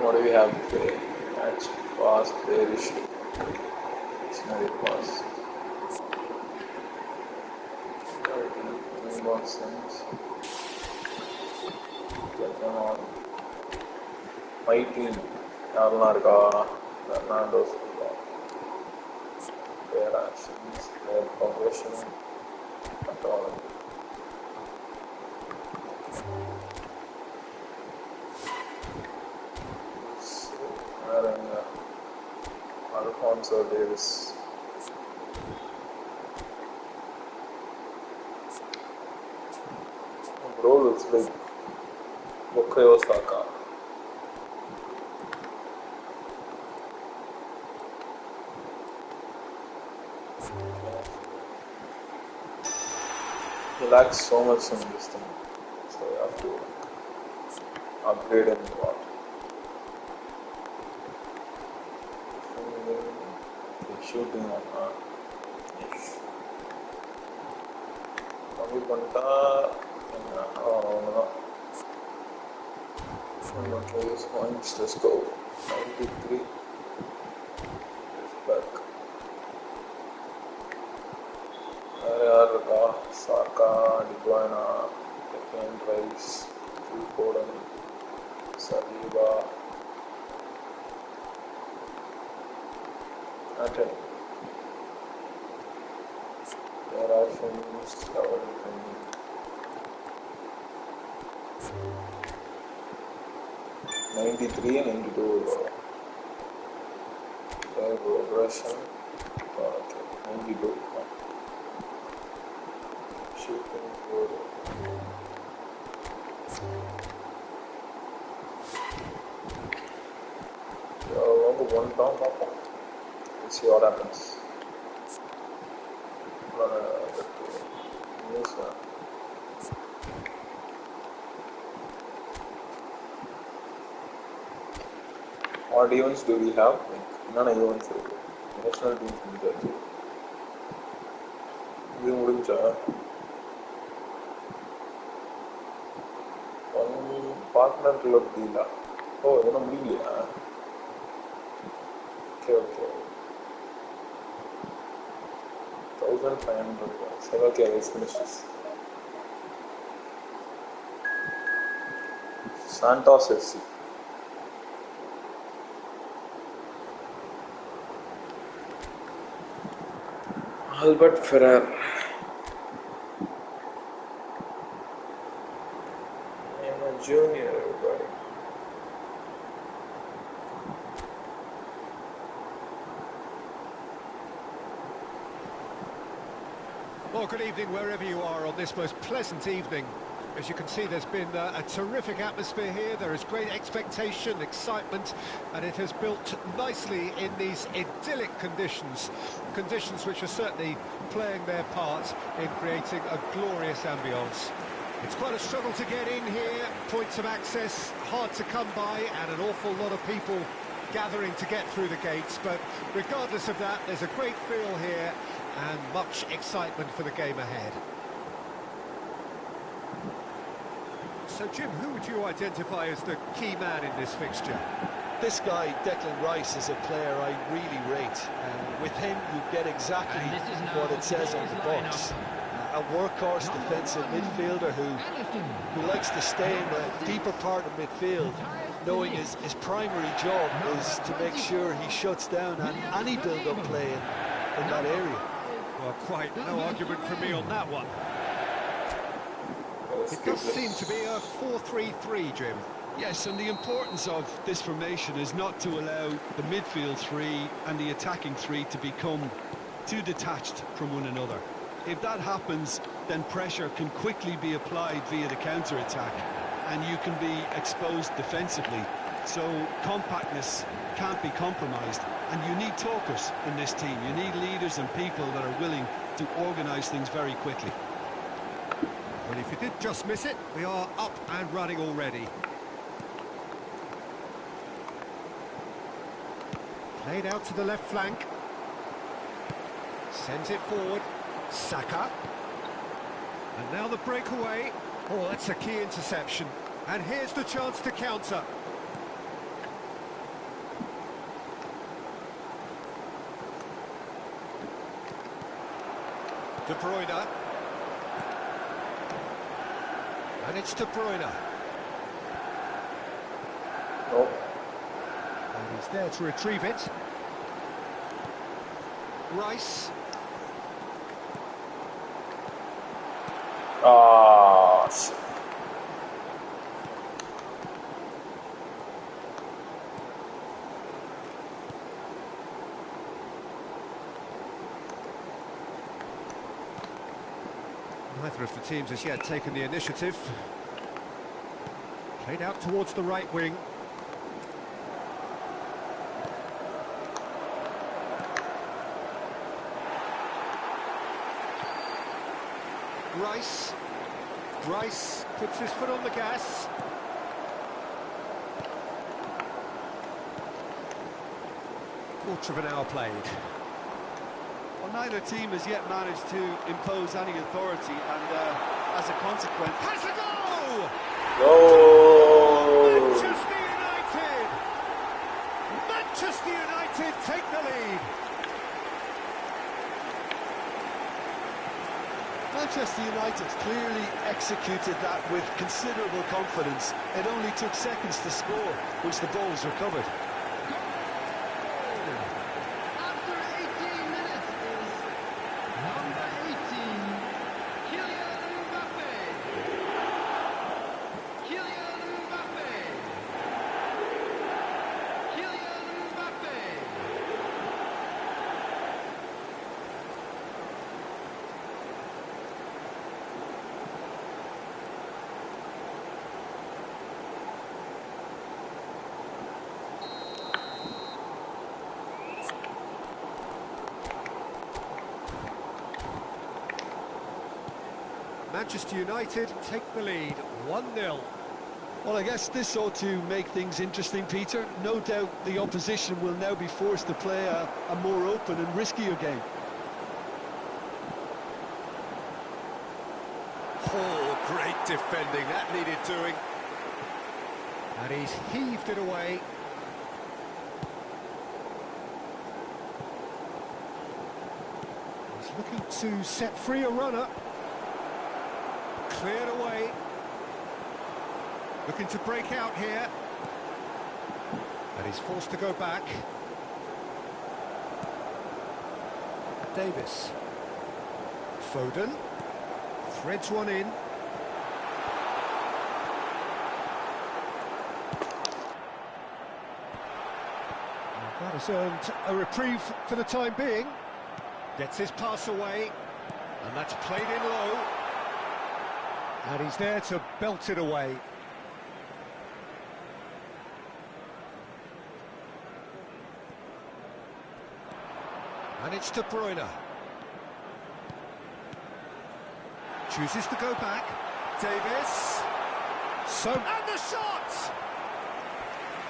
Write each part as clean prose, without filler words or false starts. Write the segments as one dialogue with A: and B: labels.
A: What do we have today? Match pass, bearish, dictionary pass. Nonsense. Get them on. My team. Yarnarga, Fernando's football. Their actions, their progression, and all. Alfonso Davis. Bro looks like Bukayo Saka. He lacks so much in this thing, so we have to upgrade him a lot. Shooting on கம்மி பண்ணிட்டா அவ்வளோதான். Okay, this points, let's go. 93 is back. வேறு யார் இருக்கா? Xhaka, டிப்ளாய்னா, Declan Rice, ஃபோர்டன், Saliba, Atten. There are films, everything. '93 and '92. Their progression. Okay, 92. Shooting good. One down, let's see what happens. What events do we have? None events. National teams முடிஞ்சாச்சு. இது முடிஞ்சா partner club டீலா? ஓ, இதெல்லாம் முடியலையா? Okay. 1,500. Okay, let's finish this. Santos FC. Albert Ferrer. I'm a junior, everybody.
B: Well, good evening wherever you are on this most pleasant evening. As you can see, there's been a terrific atmosphere here. There is great expectation, excitement, and it has built nicely in these idyllic conditions. Conditions which are certainly playing their part in creating a glorious ambience. It's quite a struggle to get in here, points of access hard to come by, and an awful lot of people gathering to get through the gates. But regardless of that, there's a great feel here and much excitement for the game ahead. So, Jim, who would you identify as the key man in this fixture?
C: This guy, Declan Rice, is a player I really rate. With him, you get exactly what it says on the box. A workhorse defensive midfielder who likes to stay in the deeper part of midfield, knowing his primary job is to make sure he shuts down any build-up play in that area.
B: Well, quite no argument from me on that one. It does seem to be a 4-3-3, Jim.
D: Yes, and the importance of this formation is not to allow the midfield three and the attacking three to become too detached from one another. If that happens, then pressure can quickly be applied via the counter-attack, and you can be exposed defensively. So compactness can't be compromised, and you need talkers in this team. You need leaders and people that are willing to organise things very quickly.
B: Well, if you did just miss it, we are up and running already. Played out to the left flank. Sends it forward. Saka. And now the breakaway. Oh, that's a key interception. And here's the chance to counter. De Bruyne. And it's De Bruyne.
A: Nope.
B: And he's there to retrieve it. Rice.
A: Ah, shit.
B: Neither of the teams has yet taken the initiative. Played out towards the right wing. Rice. Rice puts his foot on the gas. Quarter of an hour played.
D: Well, neither team has yet managed to impose any authority, and as a consequence...
B: Has a goal!
A: No!
B: Manchester United! Manchester United take the lead.
C: Manchester United clearly executed that with considerable confidence. It only took seconds to score, which the ball was recovered.
E: After 18 minutes is number 18, Kylian Mbappe. Kylian Mbappe. Kylian Mbappe.
B: Manchester United take the lead, 1-0.
C: Well, I guess this ought to make things interesting, Peter. No doubt the opposition will now be forced to play a more open and riskier game.
B: Oh, great defending, that needed doing. And he's heaved it away. He's looking to set free a runner. Cleared away. Looking to break out here. And he's forced to go back. Davis. Foden. Threads one in. That has earned a reprieve for the time being. Gets his pass away. And that's played in low. And he's there to belt it away. And it's De Bruyne. Chooses to go back. Davis. And the shot!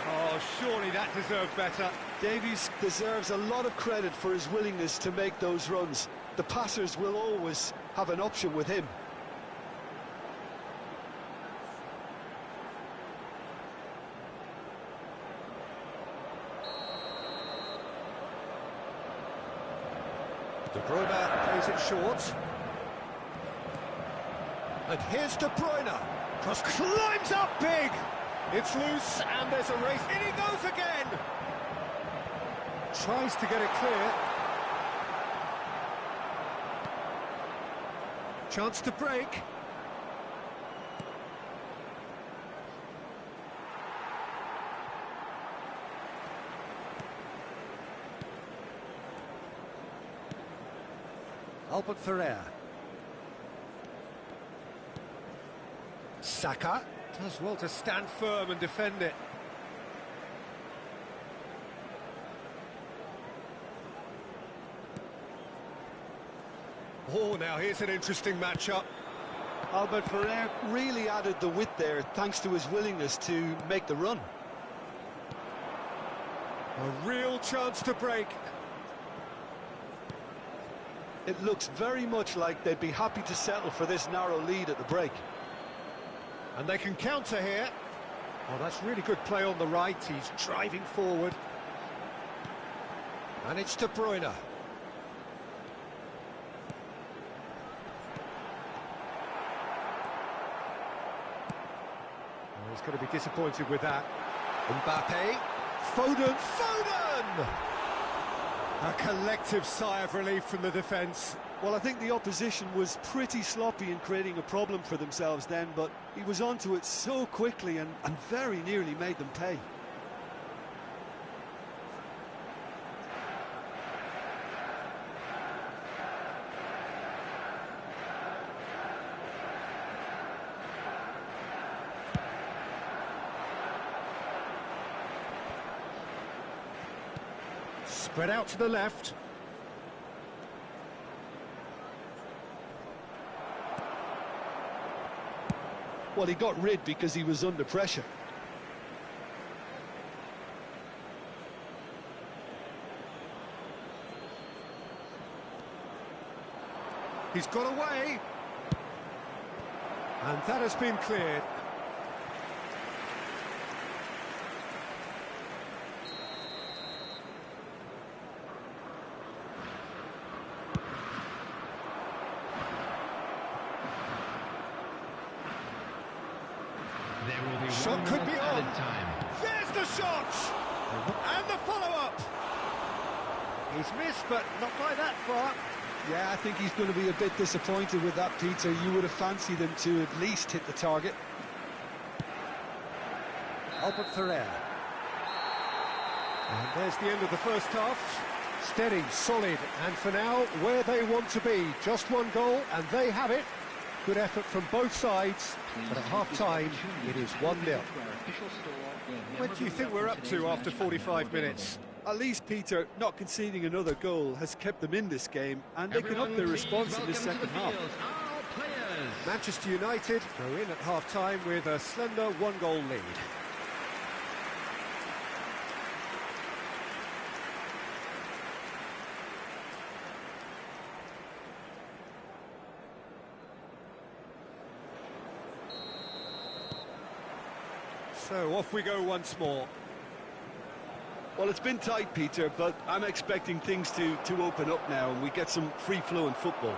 B: Oh, surely that deserved better.
C: Davies deserves a lot of credit for his willingness to make those runs. The passers will always have an option with him.
B: De Bruyne plays it short. And here's De Bruyne. Cross climbs up big. It's loose and there's a race. In he goes again. Tries to get it clear. Chance to break. Albert Ferrer. Saka does well to stand firm and defend it. Oh, now here's an interesting matchup.
C: Albert Ferrer really added the width there thanks to his willingness to make the run.
B: A real chance to break.
C: It looks very much like they'd be happy to settle for this narrow lead at the break.
B: And they can counter here. Oh, that's really good play on the right. He's driving forward. And it's De Bruyne. he's going to be disappointed with that. Mbappe. Foden! Foden! A collective sigh of relief from the defence.
D: Well, I think the opposition was pretty sloppy in creating a problem for themselves then, but he was onto it so quickly and very nearly made them pay.
B: Spread out to the left.
D: Well, he got rid because he was under pressure.
B: He's got away. And that has been cleared. Shot could be on. There's the shot! And the follow-up! He's missed, but not by that far.
D: Yeah, I think he's going to be a bit disappointed with that, Peter. You would have fancied him to at least hit the target.
B: Albert Ferrer. And there's the end of the first half. Steady, solid, and for now, where they want to be. Just one goal, and they have it. Good effort from both sides, but at half-time, it is 1-0. What do you think we're up to after 45 minutes?
D: At least, Peter, not conceding another goal has kept them in this game, and they can up their response in this second half.
B: Manchester United go in at half-time with a slender one-goal lead. So off we go once more.
D: Well, it's been tight, Peter, but I'm expecting things to open up now and we get some free-flowing football.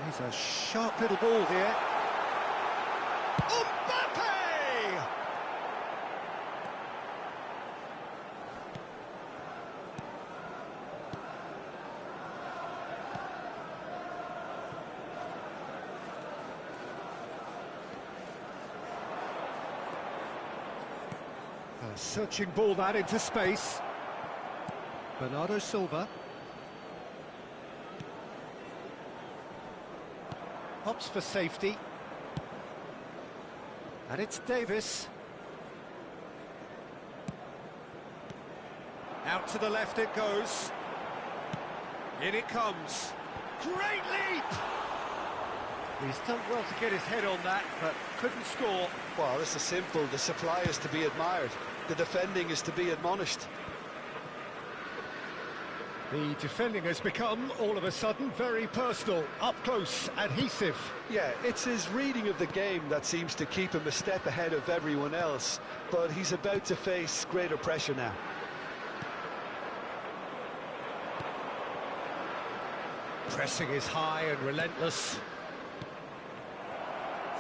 B: He's a sharp little ball here. Mbappe! A searching ball that into space. Bernardo Silva. Hops for safety. And it's Davis. Out to the left it goes. In it comes. Great leap! He's done well to get his head on that, but couldn't score.
C: Well, this is simple. The supply is to be admired. The defending is to be admonished.
B: The defending has become, all of a sudden, very personal, up close, adhesive.
C: Yeah, it's his reading of the game that seems to keep him a step ahead of everyone else, but he's about to face greater pressure now.
B: Pressing is high and relentless.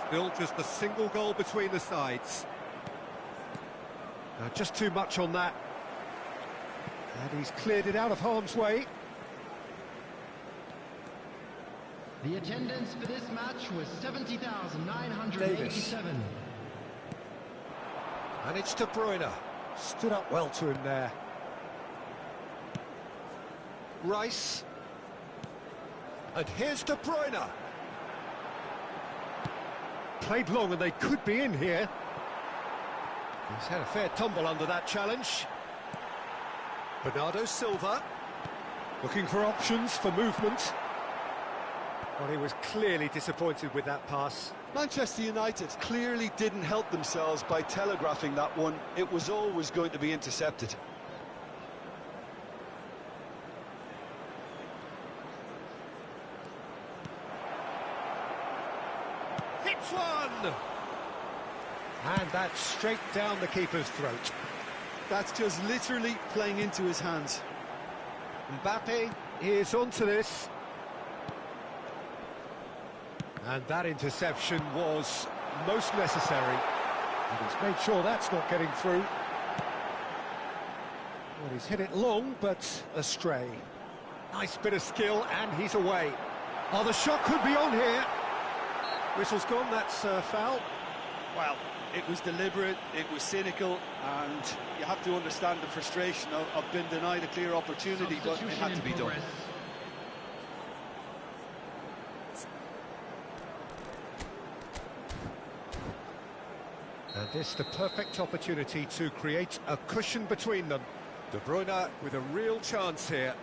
B: Still just a single goal between the sides. Just too much on that. And he's cleared it out of harm's way.
E: The attendance for this match was 70,987.
B: And it's De Bruyne. Stood up well to him there. Rice. And here's De Bruyne. Played long and they could be in here. He's had a fair tumble under that challenge. Bernardo Silva. Looking for options for movement. Well, he was clearly disappointed with that pass.
C: Manchester United clearly didn't help themselves by telegraphing that one. It was always going to be intercepted.
B: Hits one! And that's straight down the keeper's throat.
D: That's just literally playing into his hands.
B: Mbappe is onto this. And that interception was most necessary. And he's made sure that's not getting through. Well, he's hit it long, but astray. Nice bit of skill, and he's away. Oh, the shot could be on here. Whistle's gone, that's foul.
D: Well, it was deliberate, it was cynical, and you have to understand the frustration of being denied a clear opportunity, but it had to be done.
B: And this the perfect opportunity to create a cushion between them. De Bruyne with a real chance here.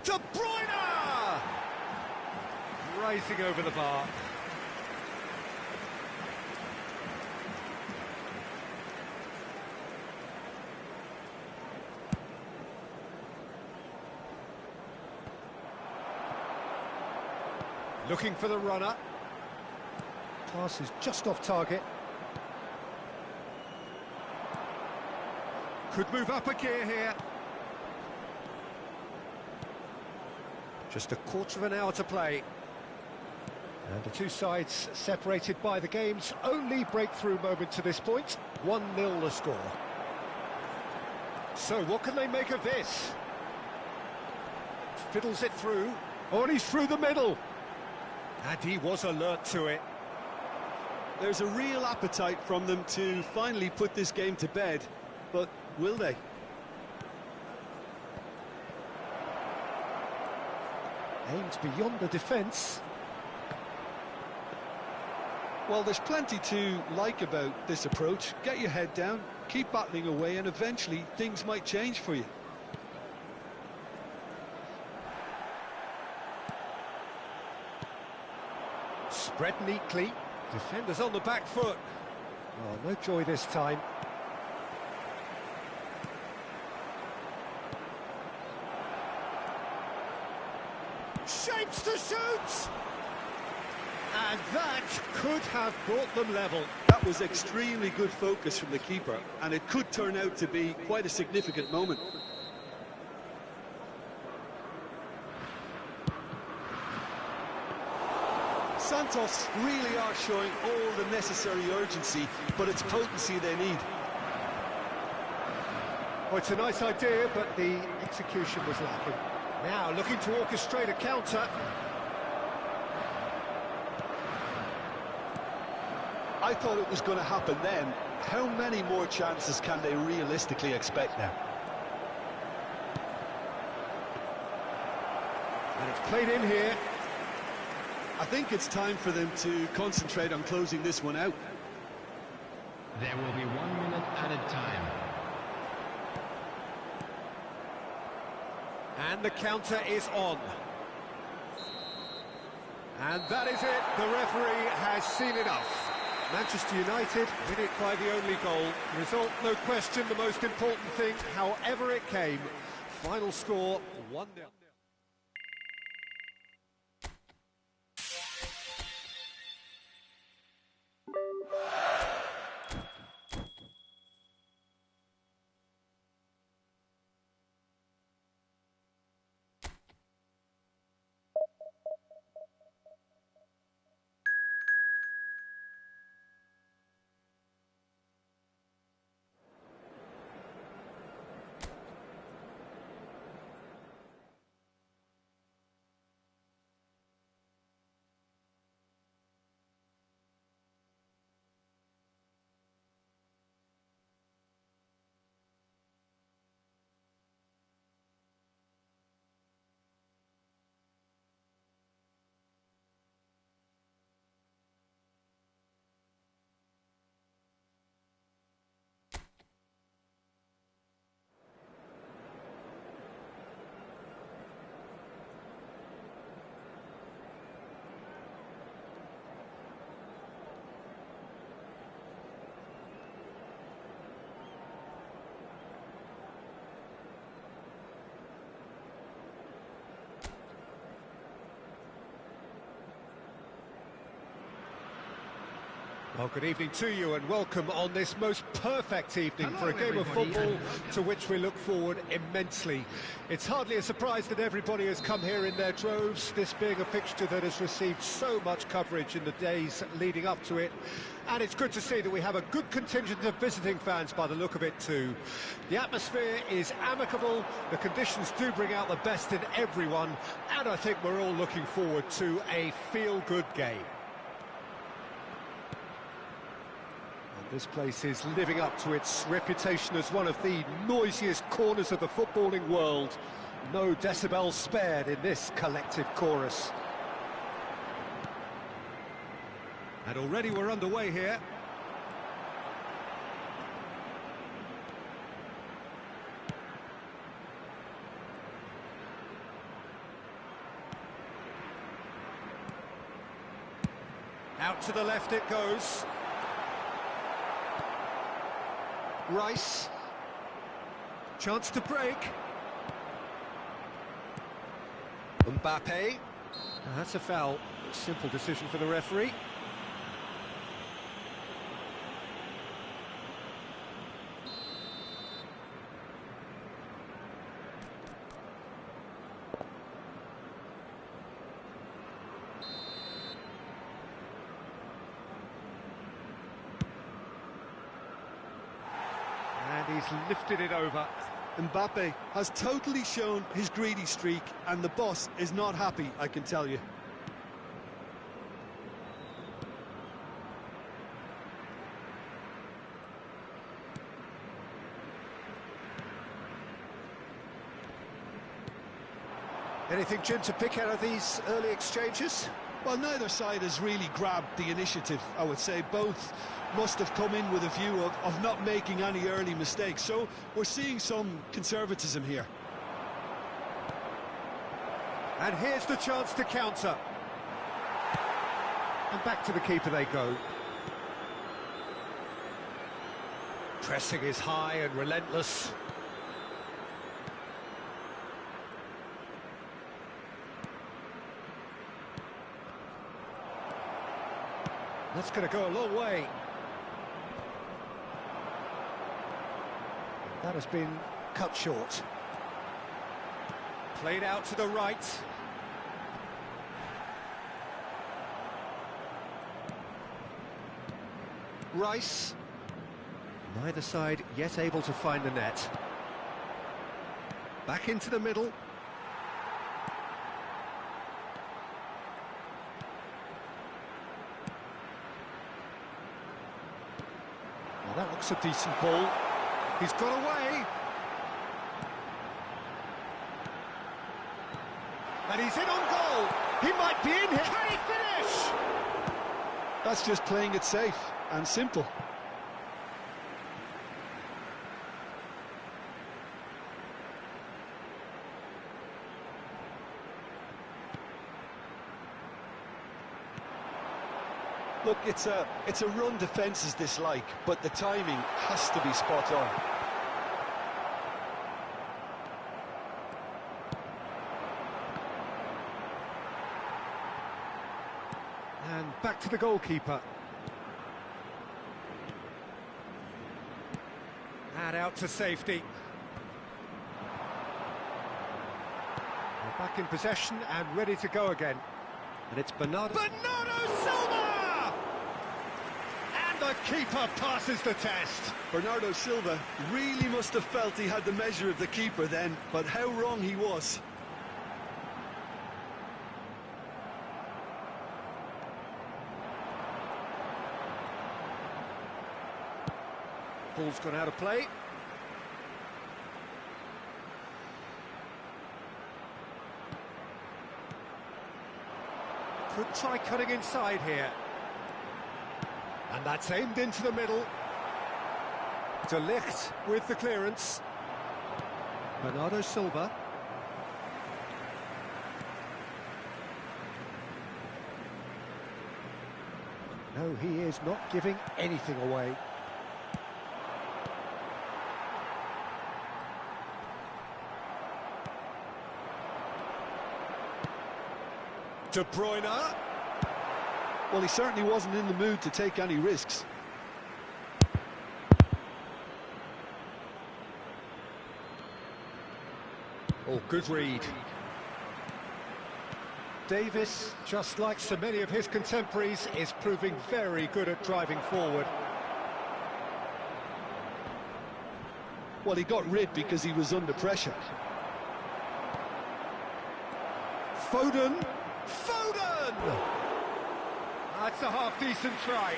B: De Bruyne! Rising over the bar. Looking for the runner. Pass is just off target. Could move up a gear here. Just a quarter of an hour to play. And the two sides separated by the game's only breakthrough moment to this point. 1-0 the score. So what can they make of this? Fiddles it through. Oh, and he's through the middle. And he was alert to it.
D: There's a real appetite from them to finally put this game to bed, but will they?
B: Aims beyond the defence.
D: Well, there's plenty to like about this approach. Get your head down, keep battling away, and eventually things might change for you.
B: Spread neatly. Defenders on the back foot. Oh, no joy this time. Shapes to shoot! And that could have brought them level.
D: That was extremely good focus from the keeper, and it could turn out to be quite a significant moment. Santos really are showing all the necessary urgency, but it's potency they need.
B: Oh, it's a nice idea, but the execution was lacking. Now looking to orchestrate a counter.
D: I thought it was going to happen then. How many more chances can they realistically expect now?
B: And it's played in here.
D: I think it's time for them to concentrate on closing this one out.
E: There will be 1 minute added time.
B: And the counter is on. And that is it. The referee has seen enough. Manchester United win it by the only goal. Result, no question, the most important thing, however it came. Final score, 1-0. Well, good evening to you and welcome on this most perfect evening for a game of football to which we look forward immensely. It's hardly a surprise that everybody has come here in their droves, this being a fixture that has received so much coverage in the days leading up to it. And it's good to see that we have a good contingent of visiting fans by the look of it too. The atmosphere is amicable, the conditions do bring out the best in everyone, and I think we're all looking forward to a feel-good game. This place is living up to its reputation as one of the noisiest corners of the footballing world. No decibels spared in this collective chorus. And already we're underway here. Out to the left it goes. Rice, chance to break. Mbappe, that's a foul. Simple decision for the referee. He's lifted it over.
D: Mbappe has totally shown his greedy streak, and the boss is not happy, I can tell you.
B: Anything, Jim, to pick out of these early exchanges?
D: Well, neither side has really grabbed the initiative, I would say. Both must have come in with a view of not making any early mistakes. So we're seeing some conservatism here.
B: And here's the chance to counter. And back to the keeper they go. Pressing is high and relentless. That's going to go a long way. That has been cut short. Played out to the right. Rice. Neither side yet able to find the net. Back into the middle. Well, that looks a decent ball. He's got away. And he's in on goal. He might be in here. Can he finish?
D: That's just playing it safe and simple. Look, it's a run defence is dislike, but the timing has to be spot on.
B: And back to the goalkeeper. And out to safety. They're back in possession and ready to go again. And it's Bernardo Silva! And the keeper passes the test.
D: Bernardo Silva really must have felt he had the measure of the keeper then, but how wrong he was.
B: Ball's gone out of play. Could try cutting inside here. And that's aimed into the middle. De Ligt with the clearance. Bernardo Silva. No, he is not giving anything away. De Bruyne.
D: Well, he certainly wasn't in the mood to take any risks.
B: Oh, good read. Davis, just like so many of his contemporaries, is proving very good at driving forward.
D: Well, he got rid because he was under pressure.
B: Foden! Foden! That's a half-decent try.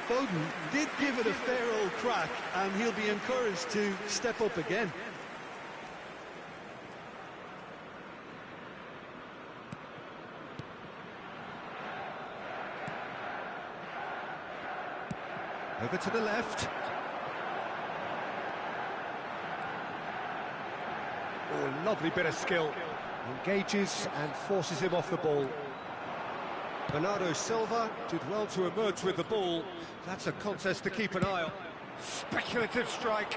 D: Foden did give it a fair old crack, and he'll be encouraged to step up again.
B: Over to the left. Oh, lovely bit of skill. Engages and forces him off the ball. Bernardo Silva did well to emerge with the ball. That's a contest to keep an eye on. Speculative strike.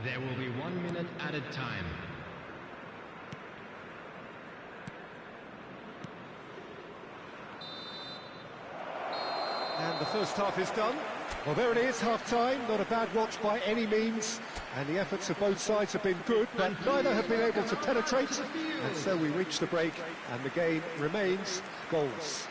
E: There will be 1 minute added time.
B: And the first half is done. Well, there it is, half-time. Not a bad watch by any means. And the efforts of both sides have been good, but neither have been able to penetrate. And so we reach the break, and the game remains goals.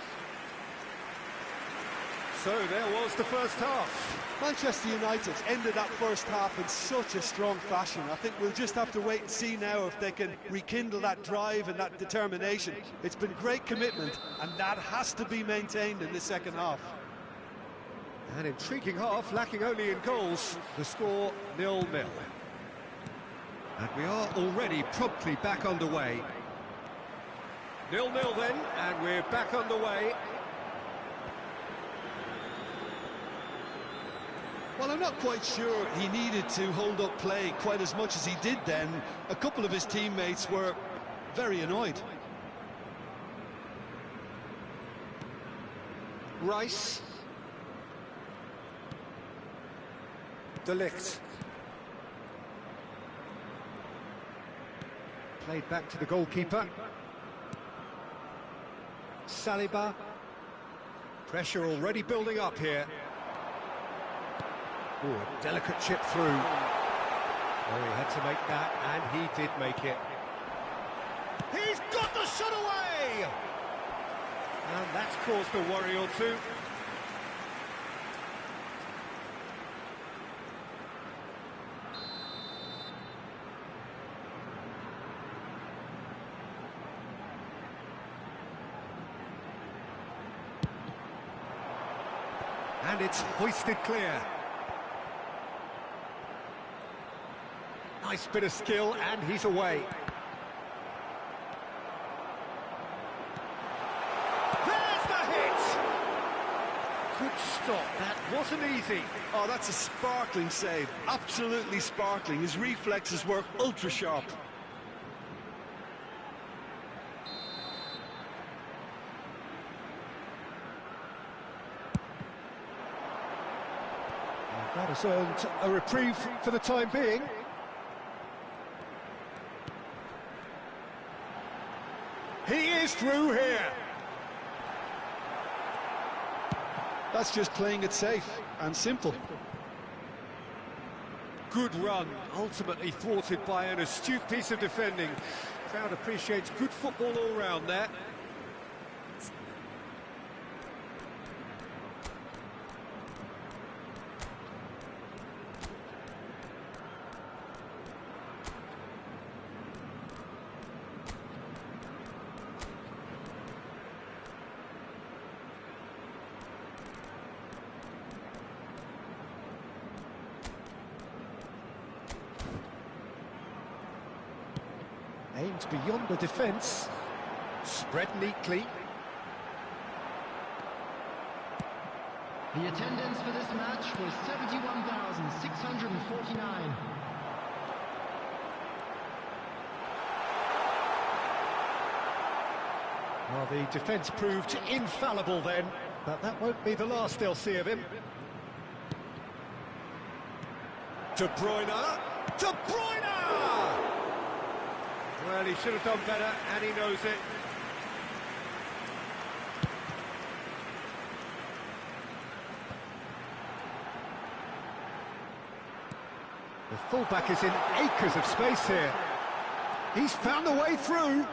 B: So there was the first half.
D: Manchester United ended that first half in such a strong fashion. I think we'll just have to wait and see now if they can rekindle that drive and that determination. It's been great commitment, and that has to be maintained in the second half.
B: An intriguing half, lacking only in goals. The score 0-0. And we are already promptly back underway. 0-0 then, and we're back underway.
D: Well, I'm not quite sure he needed to hold up play quite as much as he did then. A couple of his teammates were very annoyed.
B: Rice. De Ligt. Played back to the goalkeeper. Saliba. Pressure already building up here. Oh, a delicate chip through. Oh, he had to make that, and he did make it. He's got the shot away! And that's caused a worry or two. And it's hoisted clear. Nice bit of skill, and he's away. There's the hit! Good stop, that wasn't easy.
D: Oh, that's a sparkling save, absolutely sparkling. His reflexes were ultra sharp.
B: That has earned a reprieve for the time being. He is through here.
D: That's just playing it safe and simple.
B: Good run, ultimately thwarted by an astute piece of defending. Crowd appreciates good football all round there. Aimed beyond the defence. Spread neatly.
E: The attendance for this match was 71,649.
B: Well, the defence proved infallible then, but that won't be the last they'll see of him. De Bruyne! De Bruyne! Well, he should have done better, and he knows it. The fullback is in acres of space here. He's found a way through. Now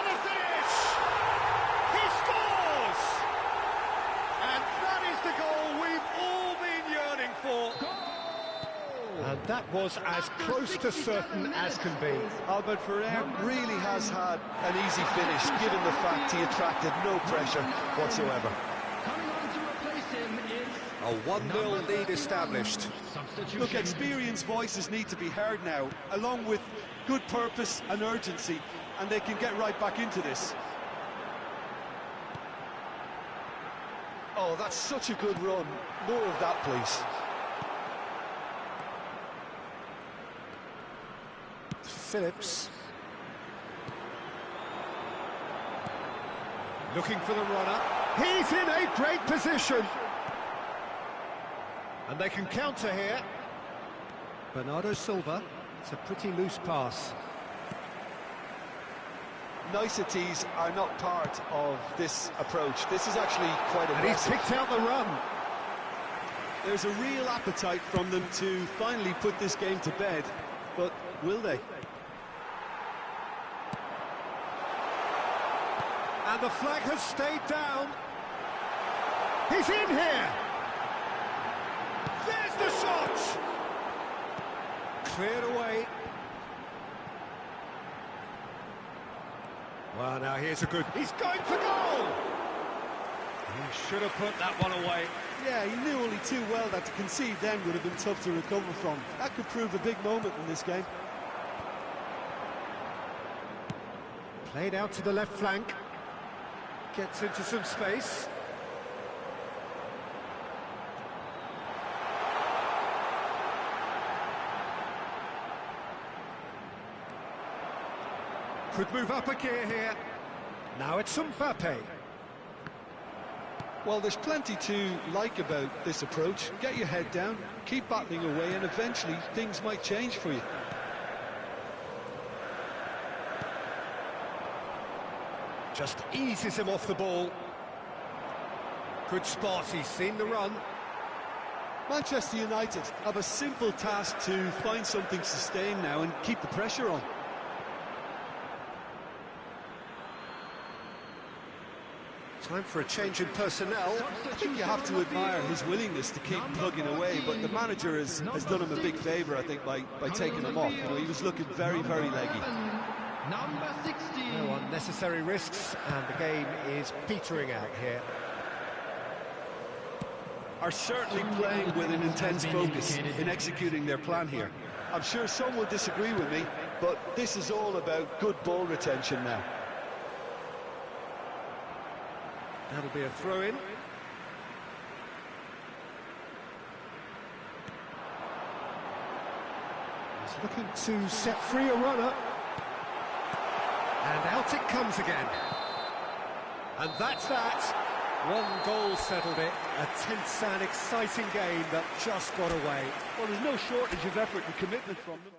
B: the finish! He scores! And that is the goal we've all been yearning for. And that was as close to certain as can be.
C: Albert Ferrer really has had an easy finish, given the fact he attracted no pressure whatsoever.
E: Coming on to replace him is
B: A 1-0 lead established.
E: substitution.
D: Look, experienced voices need to be heard now, along with good purpose and urgency, and they can get right back into this.
C: Oh, that's such a good run. More of that, please.
B: Phillips. Looking for the runner. He's in a great position. And they can counter here. Bernardo Silva. It's a pretty loose pass.
C: Niceties are not part of this approach. This is actually quite
B: And he's
C: aggressive.
B: picked out the run.
D: There's a real appetite from them to finally put this game to bed, but will they?
B: And the flag has stayed down. He's in here. There's the shot. Cleared away. Well, now here's a good... He's going for goal. He should have put that one away.
D: Yeah, he knew only too well that to concede then would have been tough to recover from. That could prove a big moment in this game.
B: Played out to the left flank. Gets into some space. Could move up a gear here. Now it's Mbappe.
D: Well, there's plenty to like about this approach. Get your head down, keep battling away, and eventually things might change for you.
B: Just eases him off the ball. Good spot, he's seen the run.
D: Manchester United have a simple task to find something sustained now and keep the pressure on.
B: Time for a change in personnel.
D: I think you have to admire his willingness to keep plugging away, but the manager has done him a big favour, I think, by taking him off. You know, he was looking very, very leggy.
E: Number 16.
B: No unnecessary risks, and the game is petering out here.
D: Are certainly playing with an intense focus in executing their plan here.
C: I'm sure some will disagree with me, but this is all about good ball retention now.
B: That'll be a throw-in. He's looking to set free a runner. And out it comes again. And that's that. One goal settled it. A tense and exciting game that just got away.
D: Well, there's no shortage of effort and commitment from them.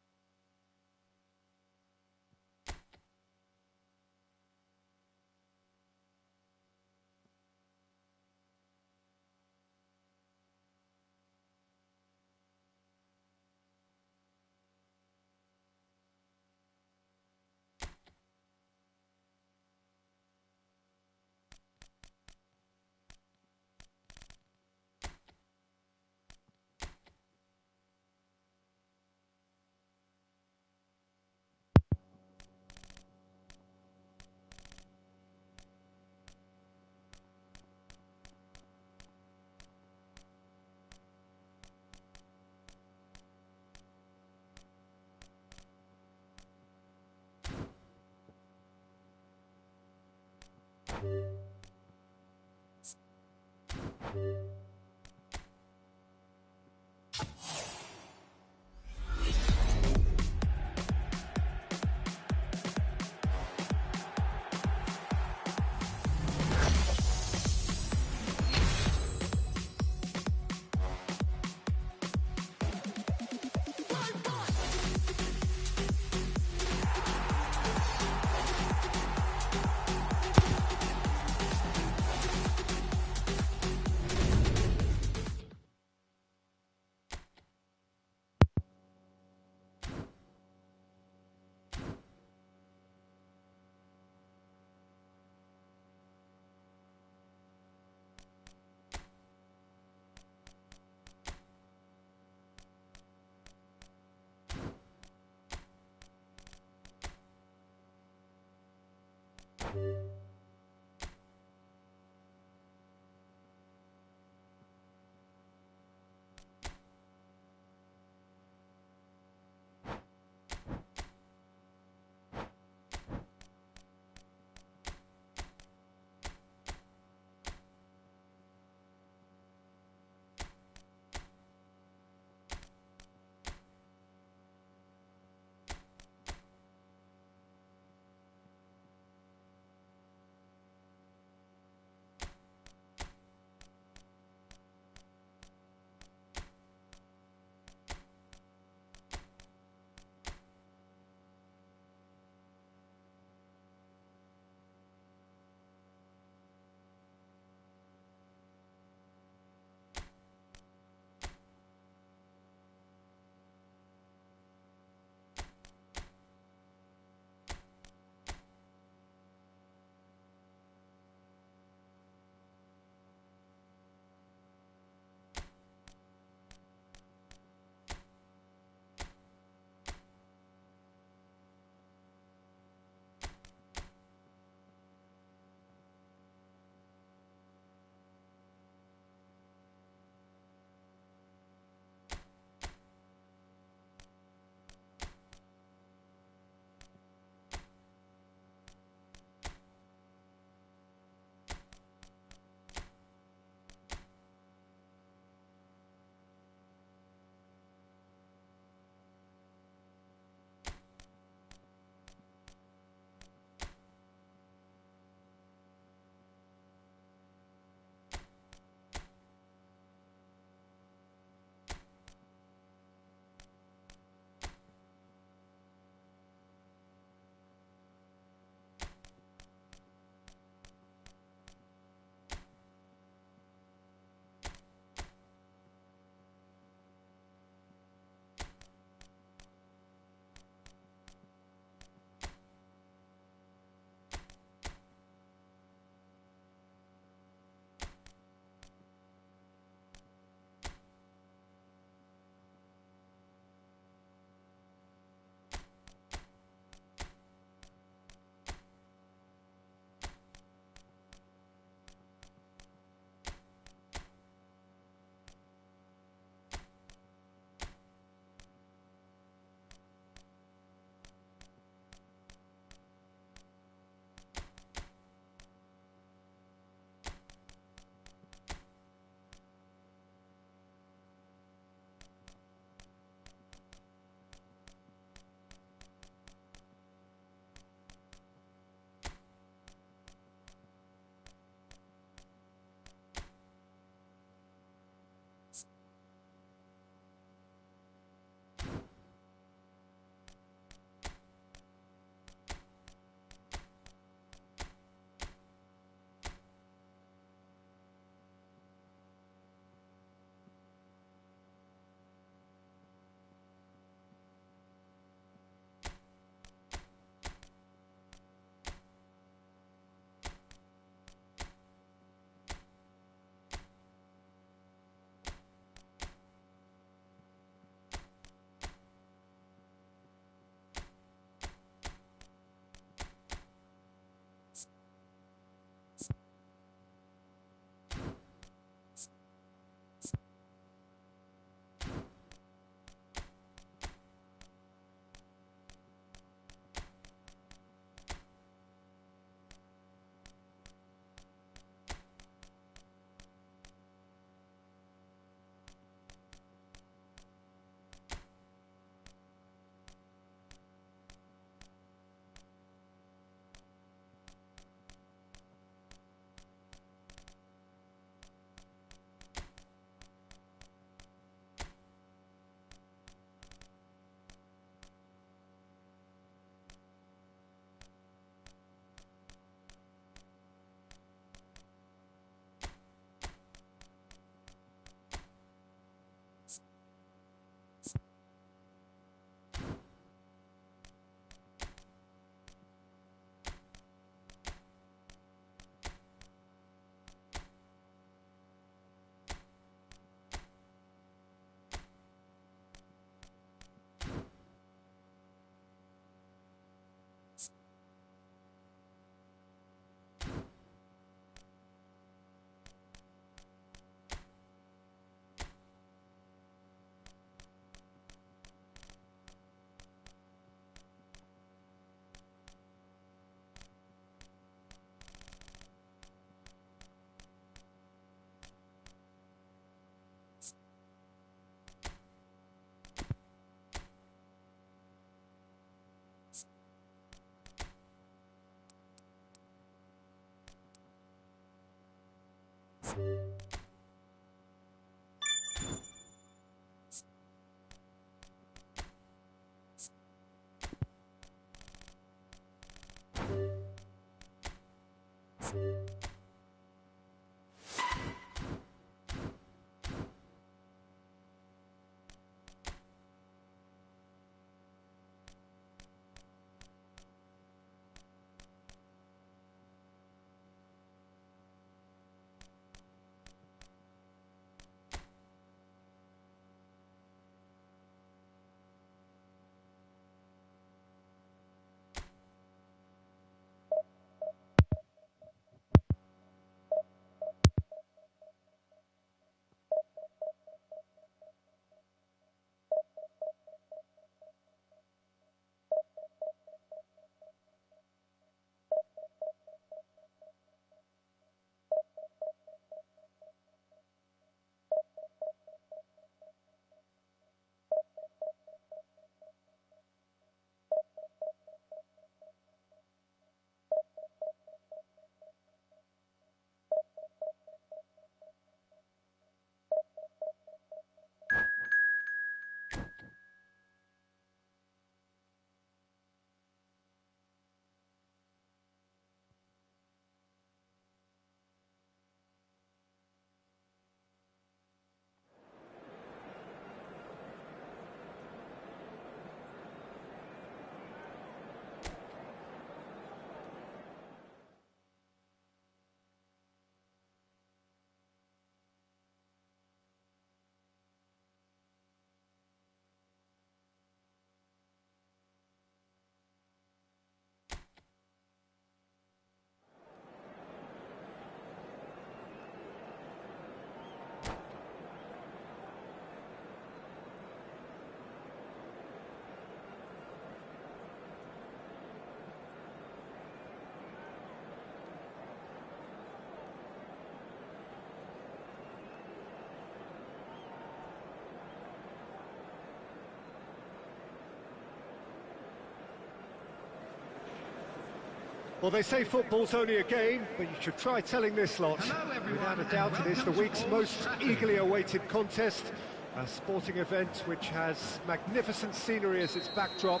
B: Well, they say football's only a game, but you should try telling this lot. Without a doubt, it is the week's most eagerly awaited contest, a sporting event which has magnificent scenery as its backdrop.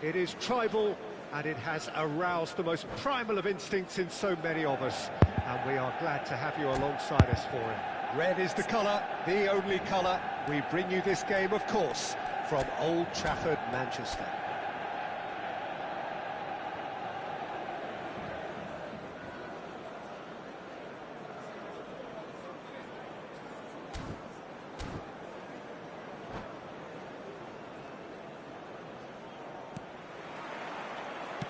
B: It is tribal, and it has aroused the most primal of instincts in so many of us, and we are glad to have you alongside us for it. Red is the colour, the only colour. We bring you this game, of course, from Old Trafford, Manchester.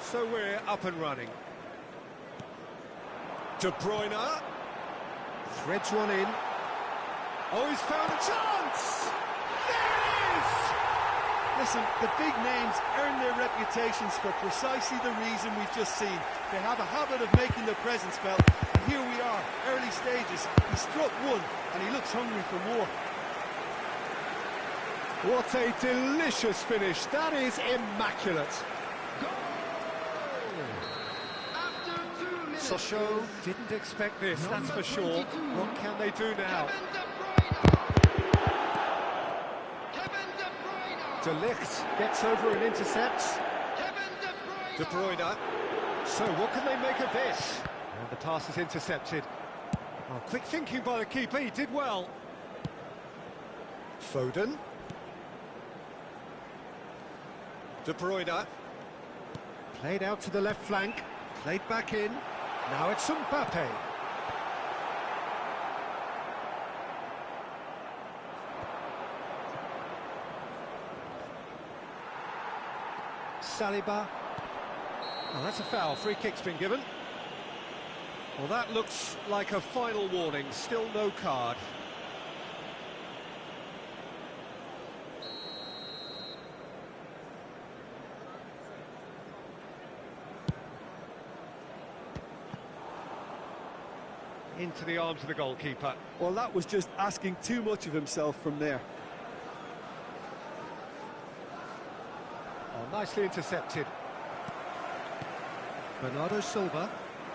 B: So we're up and running. De Bruyne threads one in. Oh, he's found a chance! There it is!
D: Listen, the big names earn their reputations for precisely the reason we've just seen. They have a habit of making their presence felt, and here we are, early stages. He struck one, and he looks hungry for more.
B: What a delicious finish. That is immaculate. Sochaux didn't expect this, that's for sure. What can they do now? De Ligt gets over and intercepts. De Bruyne. So what can they make of this? And the pass is intercepted. Oh, quick thinking by the keeper, he did well. Foden. De Bruyne. Played out to the left flank, played back in. Now it's Mbappe. Saliba. Oh, that's a foul. Free kick's been given. Well, that looks like a final warning. Still no card. Into the arms of the goalkeeper.
D: Well, that was just asking too much of himself from there.
B: Oh, nicely intercepted. Bernardo Silva.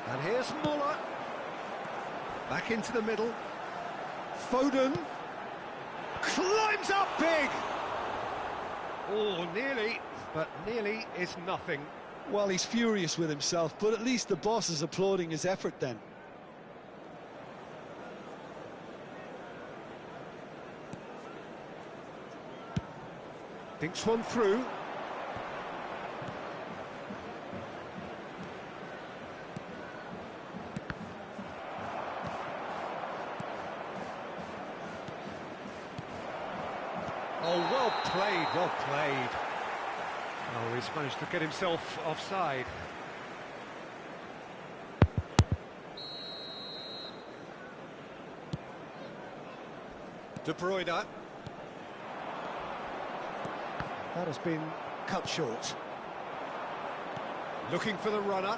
B: And here's Muller. Back into the middle. Foden climbs up big. Oh, nearly, but nearly is nothing.
C: Well, he's furious with himself, but at least the boss is applauding his effort then.
B: Thinks one through. Oh, well played, well played. Oh, he's managed to get himself offside. De Bruyne. That has been cut short. Looking for the runner.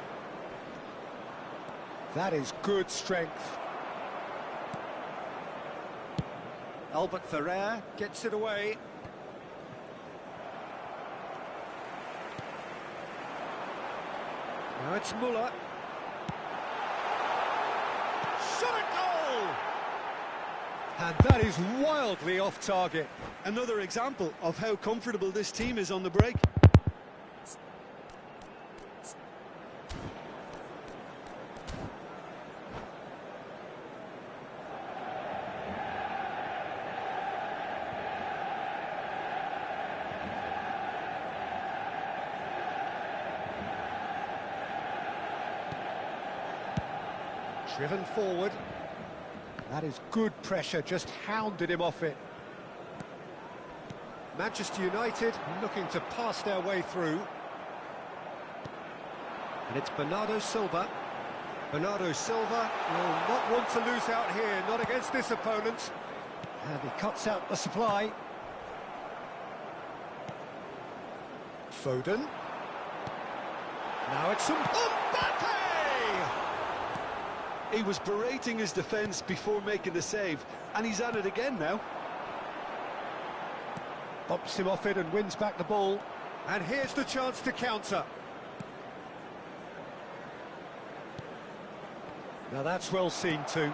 B: That is good strength. Albert Ferrer gets it away. Now it's Muller. Shot at goal! And that is wildly off target.
D: Another example of how comfortable this team is on the break.
B: Driven forward. That is good pressure, just hounded him off it. Manchester United looking to pass their way through. And it's Bernardo Silva. Bernardo Silva will not want to lose out here, not against this opponent. And he cuts out the supply. Foden. Now it's Mbappe!
D: He was berating his defence before making the save, and he's at it again now.
B: Bumps him off it and wins back the ball. And here's the chance to counter. Now that's well seen too.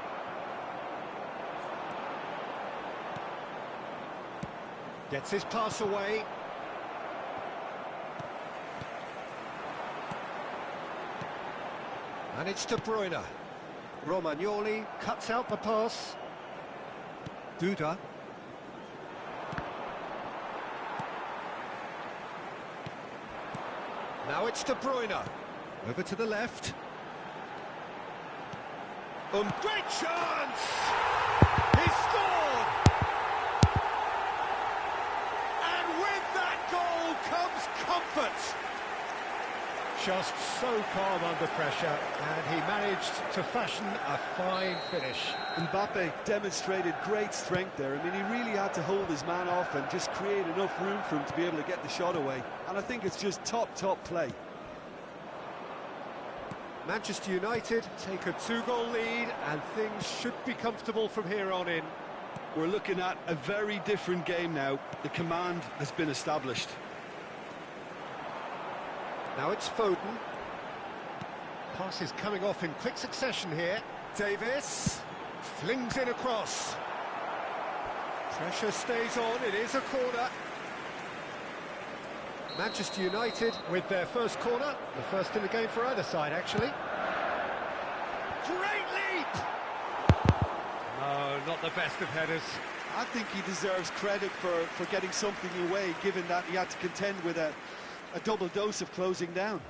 B: Gets his pass away. And it's De Bruyne. Romagnoli cuts out the pass. Duda. Now it's De Bruyne. Over to the left. Great chance! He scored! And with that goal comes comfort. Just so calm under pressure, and he managed to fashion a fine finish.
D: Mbappe demonstrated great strength there. I mean, he really had to hold his man off and just create enough room for him to be able to get the shot away. And I think it's just top play.
B: Manchester United take a 2-goal lead, and things should be comfortable from here on in.
D: We're looking at a very different game now. The command has been established.
B: Now it's Foden. Pass is coming off in quick succession here. Davis flings in across. Pressure stays on, it is a corner. Manchester United with their first corner, the first in the game for either side actually. Great leap! No, not the best of headers.
D: I think he deserves credit for getting something away, given that he had to contend with a double dose of closing down.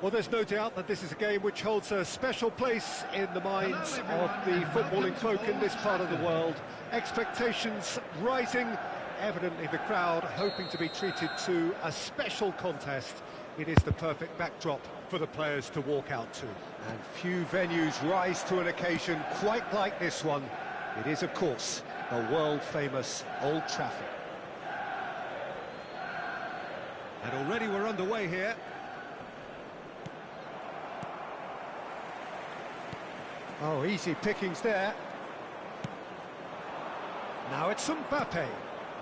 B: Well, there's no doubt that this is a game which holds a special place in the minds of the footballing folk in this part of the world. Expectations rising, evidently the crowd hoping to be treated to a special contest. It is the perfect backdrop for the players to walk out to. And few venues rise to an occasion quite like this one. It is, of course, the world-famous Old Trafford. And already we're underway here. Oh, easy pickings there. Now it's Mbappe.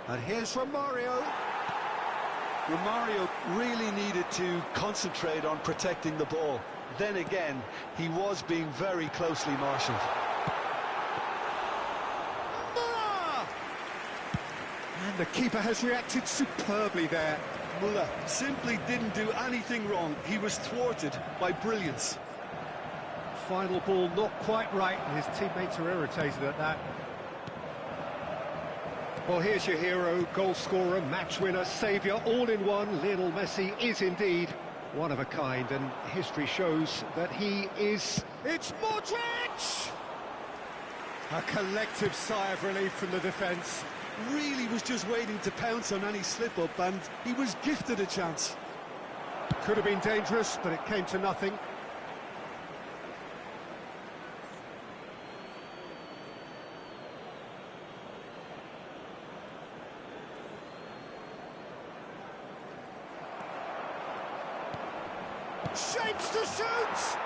B: And here's Romario.
C: Romario really needed to concentrate on protecting the ball. Then again, he was being very closely marshalled.
B: And the keeper has reacted superbly there.
D: Müller simply didn't do anything wrong. He was thwarted by brilliance.
B: Final ball not quite right, and his teammates are irritated at that. Well, here's your hero, goal scorer, match winner, saviour, all in one. Lionel Messi is indeed one of a kind, and history shows that he is... It's Modric! A collective sigh of relief from the defence.
D: Really was just waiting to pounce on any slip-up, and he was gifted a chance.
B: Could have been dangerous, but it came to nothing. Shapes to shoot!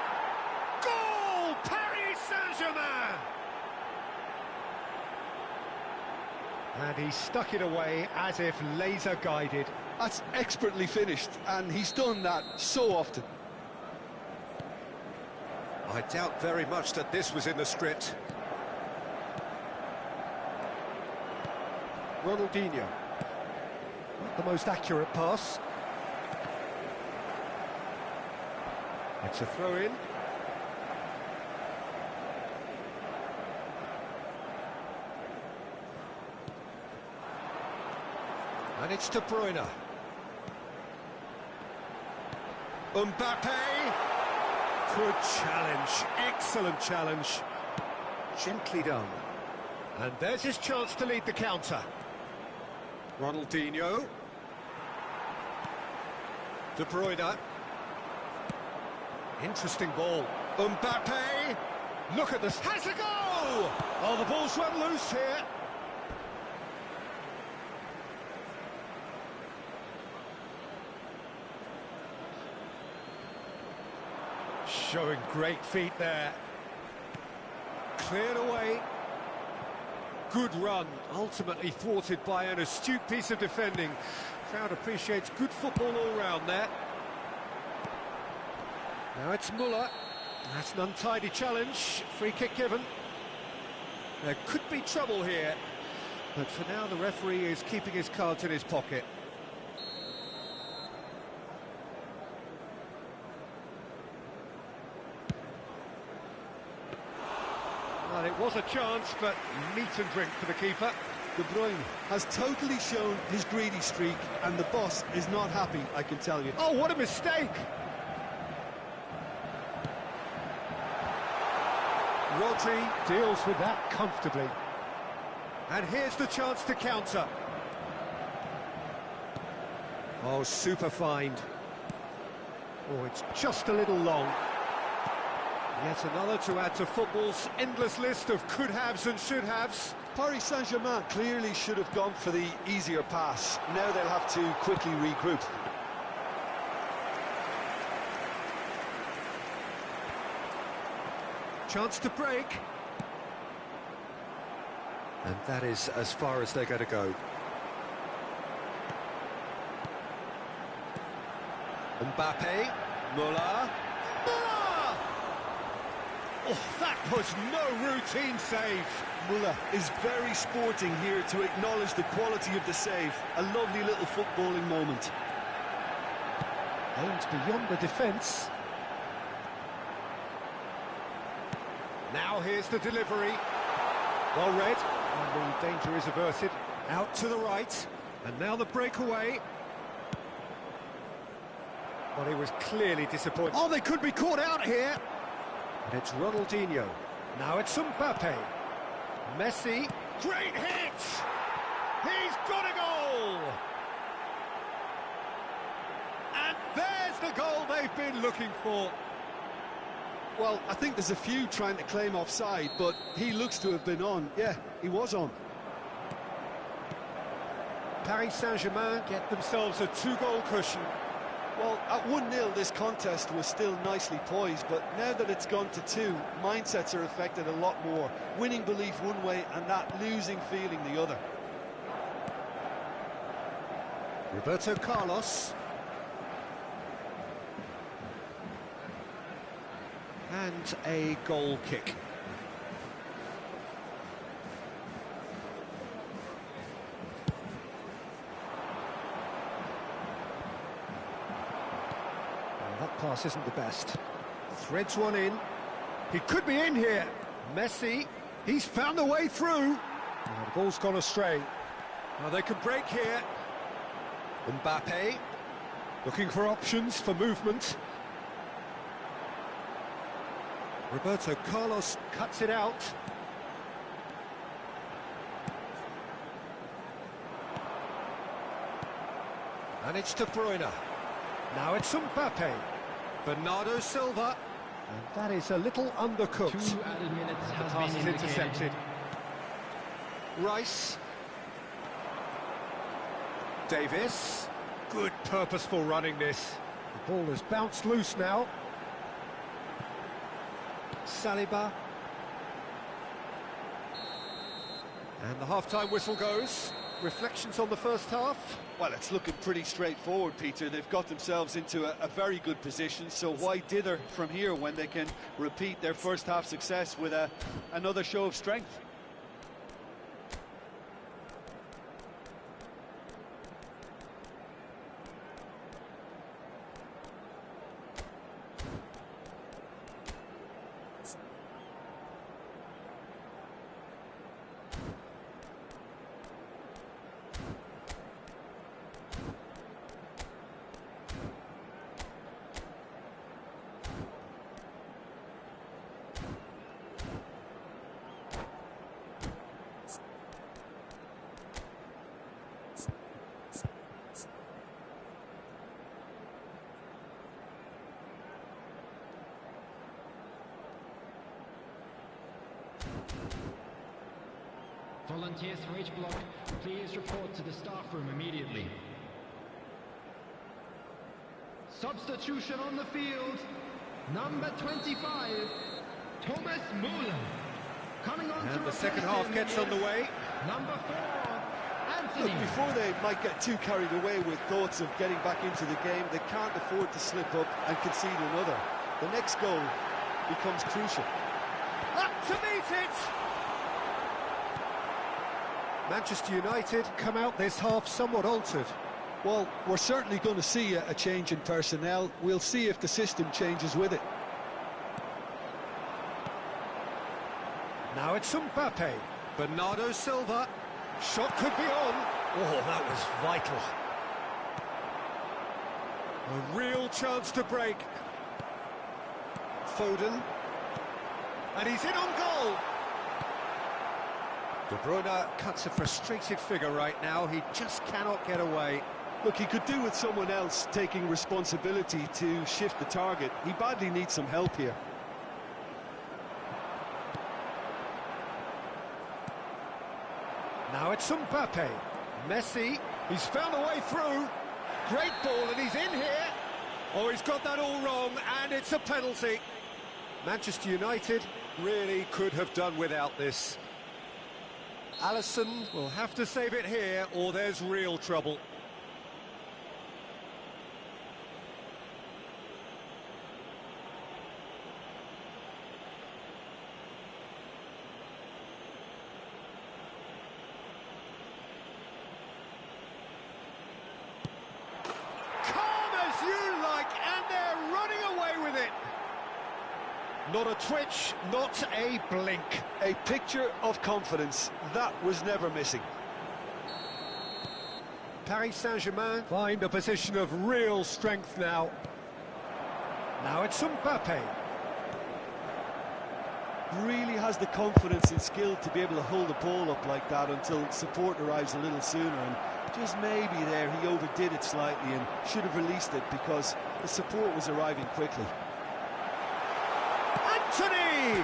B: Goal! Paris Saint-Germain! And he stuck it away as if laser-guided.
D: That's expertly finished, and he's done that so often.
B: I doubt very much that this was in the script. Ronaldinho. Not the most accurate pass. It's a throw-in. And it's De Bruyne. Mbappe! Good challenge, excellent challenge. Gently done. And there's his chance to lead the counter. Ronaldinho. De Bruyne. Interesting ball. Mbappe! Look at this. Has a goal! Oh, the ball's run loose here. Showing great feet there. Cleared away. Good run, ultimately thwarted by an astute piece of defending. Crowd appreciates good football all round there. Now it's Müller. That's an untidy challenge. Free kick given. There could be trouble here, but for now the referee is keeping his cards in his pocket. Well, it was a chance, but meat and drink for the keeper.
D: De Bruyne has totally shown his greedy streak, and the boss is not happy, I can tell you.
B: Oh, what a mistake! Rodri deals with that comfortably. And here's the chance to counter. Oh, super find. Oh, it's just a little long. Yet another to add to football's endless list of could-haves and should-haves.
C: Paris Saint-Germain clearly should have gone for the easier pass. Now they'll have to quickly regroup.
B: Chance to break. And that is as far as they're going to go. Mbappe. Müller. Müller! Oh, that was no routine save.
D: Müller is very sporting here to acknowledge the quality of the save. A lovely little footballing moment.
B: Aims beyond the defence. Now here's the delivery. Well read, and the danger is averted. Out to the right, and now the breakaway. Well, he was clearly disappointed. Oh, they could be caught out here. And it's Ronaldinho. Now it's Mbappe. Messi. Great hit! He's got a goal! And there's the goal they've been looking for.
D: Well, I think there's a few trying to claim offside, but he looks to have been on. Yeah, he was on.
B: Paris Saint-Germain get themselves a 2-goal cushion.
D: Well, at 1-0, this contest was still nicely poised, but now that it's gone to 2, mindsets are affected a lot more. Winning belief one way and that losing feeling the other.
B: Roberto Carlos. And a goal kick. That pass isn't the best. Threads one in. He could be in here. Messi. He's found a way through. Oh, the ball's gone astray. Now they can break here. Mbappe. Looking for options for movement. Roberto Carlos cuts it out. And it's De Bruyne. Now it's Mbappe. Bernardo Silva. And that is a little undercooked.
E: 2 added minutes
B: The
E: has
B: pass
E: been
B: is
E: indicated.
B: intercepted. Rice. Davis. Good purposeful running this. The ball has bounced loose now. Saliba. And the half-time whistle goes. Reflections on the first half?
D: Well, it's looking pretty straightforward, Peter. They've got themselves into a very good position, so why dither from here when they can repeat their first-half success with another show of strength?
E: Volunteers for each block, please report to the staff room immediately. Substitution on the field. Number 25, Thomas Müller. Coming on
B: And
E: to
B: the second
E: replace
B: half
E: him
B: gets
E: is
B: underway.
E: Number 4,
D: Look,
E: Anthony.
D: before they might get too carried away with thoughts of getting back into the game, they can't afford to slip up and concede another. The next goal becomes crucial.
B: Up to meet it! Manchester United come out this half somewhat altered.
D: Well, we're certainly going to see a change in personnel. We'll see if the system changes with it.
B: Now it's Mbappe. Bernardo Silva. Shot could be on. Oh, that was vital. A real chance to break. Foden. And he's in on goal. De Bruyne cuts a frustrated figure right now. He just cannot get away.
D: Look, he could do with someone else taking responsibility to shift the target. He badly needs some help here.
B: Now it's Mbappe. Messi. He's found a way through. Great ball, and he's in here. Oh, he's got that all wrong, and it's a penalty. Manchester United really could have done without this. Alisson will have to save it here, or there's real trouble. Calm as you like, and they're running away with it. Not a twitch, not a blink.
D: A picture of confidence. That was never missing.
B: Paris Saint-Germain find a position of real strength now. Now it's Mbappe.
D: Really has the confidence and skill to be able to hold the ball up like that until support arrives a little sooner, and just maybe there he overdid it slightly and should have released it because the support was arriving quickly.
B: Anthony!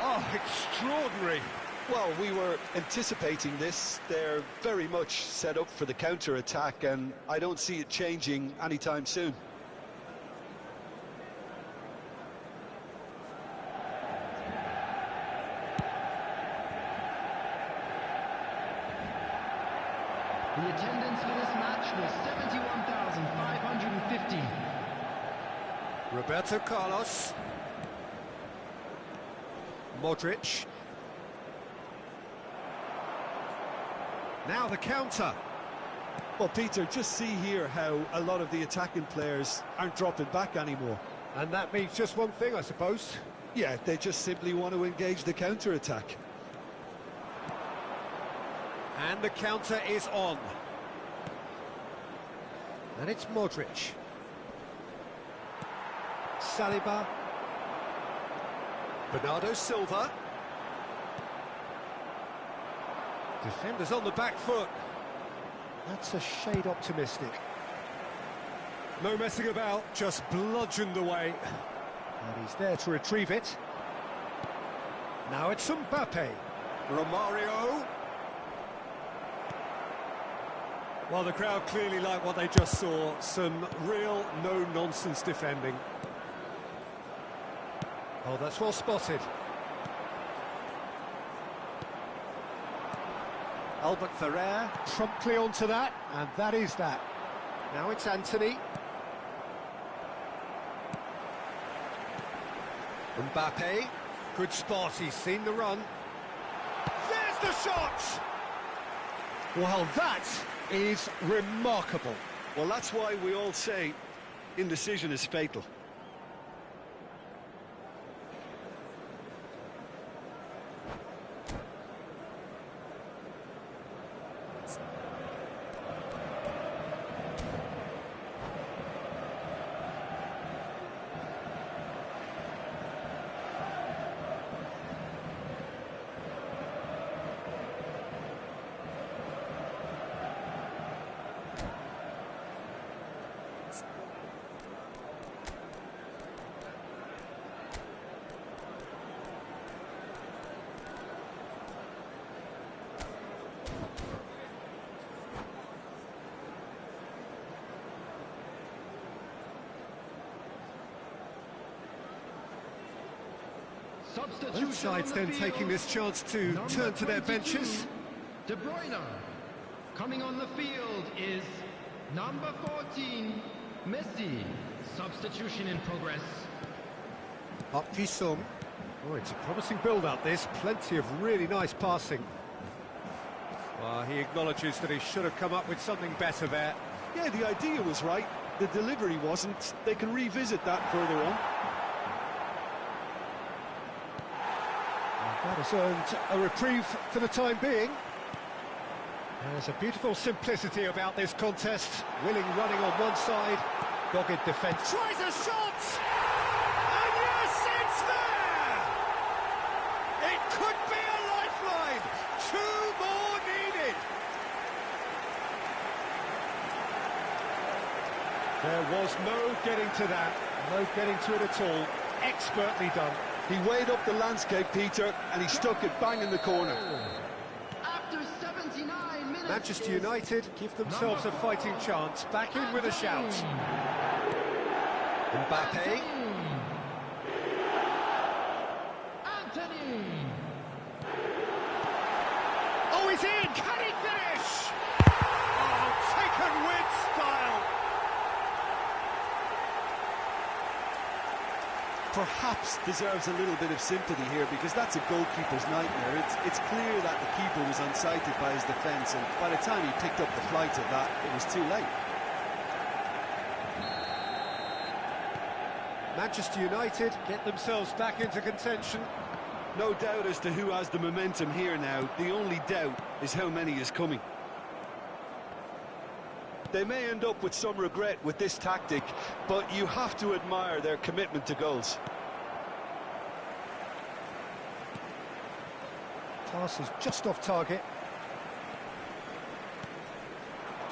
B: Oh, extraordinary.
C: Well, we were anticipating this. They're very much set up for the counter-attack, and I don't see it changing anytime soon.
E: The attendance for this match was 71,550.
B: Roberto Carlos. Modric. Now the counter.
D: Well, Peter, just see here how a lot of the attacking players aren't dropping back anymore.
B: And that means just one thing, I suppose.
D: Yeah, they just simply want to engage the counter-attack.
B: And the counter is on. And it's Modric. Saliba. Bernardo Silva. Defenders on the back foot. That's a shade optimistic. No messing about, just bludgeoned away. And he's there to retrieve it. Now it's Mbappe. Romario. Well, the crowd clearly like what they just saw. Some real no-nonsense defending. Oh, that's well spotted. Albert Ferrer promptly onto that, and that is that. Now it's Anthony. Mbappe. Good spot, he's seen the run. There's the shot! Well, that is remarkable.
D: Well, that's why we all say indecision is fatal.
B: Both sides then taking this chance to turn to their benches.
E: De Bruyne. Coming on the field is number 14, Messi. Substitution in progress.
B: Up Jisung. Oh, it's a promising build-up, this. Plenty of really nice passing. Well, he acknowledges that he should have come up with something better there.
D: Yeah, the idea was right. The delivery wasn't. They can revisit that further on.
B: That has earned a reprieve for the time being. There's a beautiful simplicity about this contest. Willing running on one side, dogged defence. Tries a shot! And yes, it's there! It could be a lifeline! 2 more needed! There was no getting to that. No getting to it at all. Expertly done.
D: He weighed up the landscape, Peter, and he stuck it bang in the corner.
E: After 79 minutes,
B: Manchester United give themselves a fighting chance. Back in with a shout. Mbappe.
E: Anthony.
B: Oh, he's in! Can he finish? Oh, taken with style.
D: Perhaps deserves a little bit of sympathy here because that's a goalkeeper's nightmare. It's clear that the keeper was unsighted by his defence, and by the time he picked up the flight of that, it was too late.
B: Manchester United get themselves back into contention.
D: No doubt as to who has the momentum here now. The only doubt is how many is coming.
C: They may end up with some regret with this tactic, but you have to admire their commitment to goals.
B: Pass is just off target.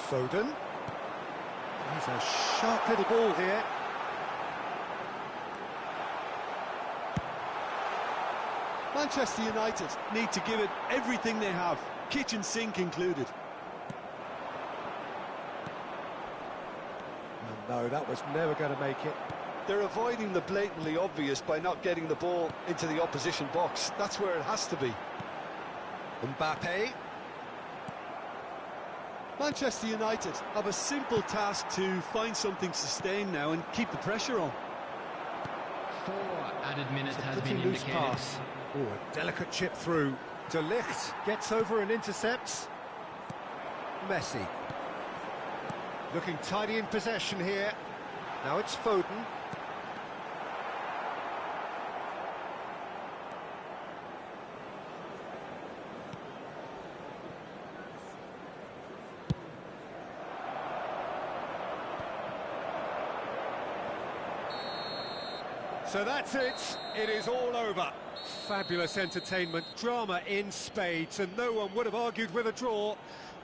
B: Foden. He's a sharp little ball here.
D: Manchester United need to give it everything they have, kitchen sink included.
B: No, that was never going to make it.
C: They're avoiding the blatantly obvious by not getting the ball into the opposition box. That's where it has to be.
B: Mbappe.
D: Manchester United have a simple task to find something sustained now and keep the pressure on.
E: 4 added minutes has
B: Pretty
E: been
B: loose
E: indicated.
B: pass. Oh, a delicate chip through. De Ligt gets over and intercepts. Messi. Looking tidy in possession here. Now it's Foden. So that's it. It is all over. Fabulous entertainment, drama in spades, and no one would have argued with a draw,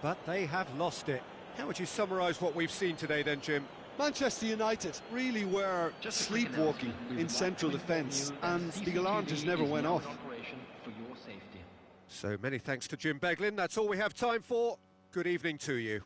B: but they have lost it. How would you summarise what we've seen today then, Jim?
D: Manchester United really were
E: Just a quick
D: sleepwalking
E: announcement. We
D: in
E: would
D: central
E: like to inform
D: defence,
E: you that
D: and the
E: CCTV
D: alarm just never
E: is
D: went
E: now
D: off.
E: in operation for your safety.
B: So many thanks to Jim Beglin. That's all we have time for. Good evening to you.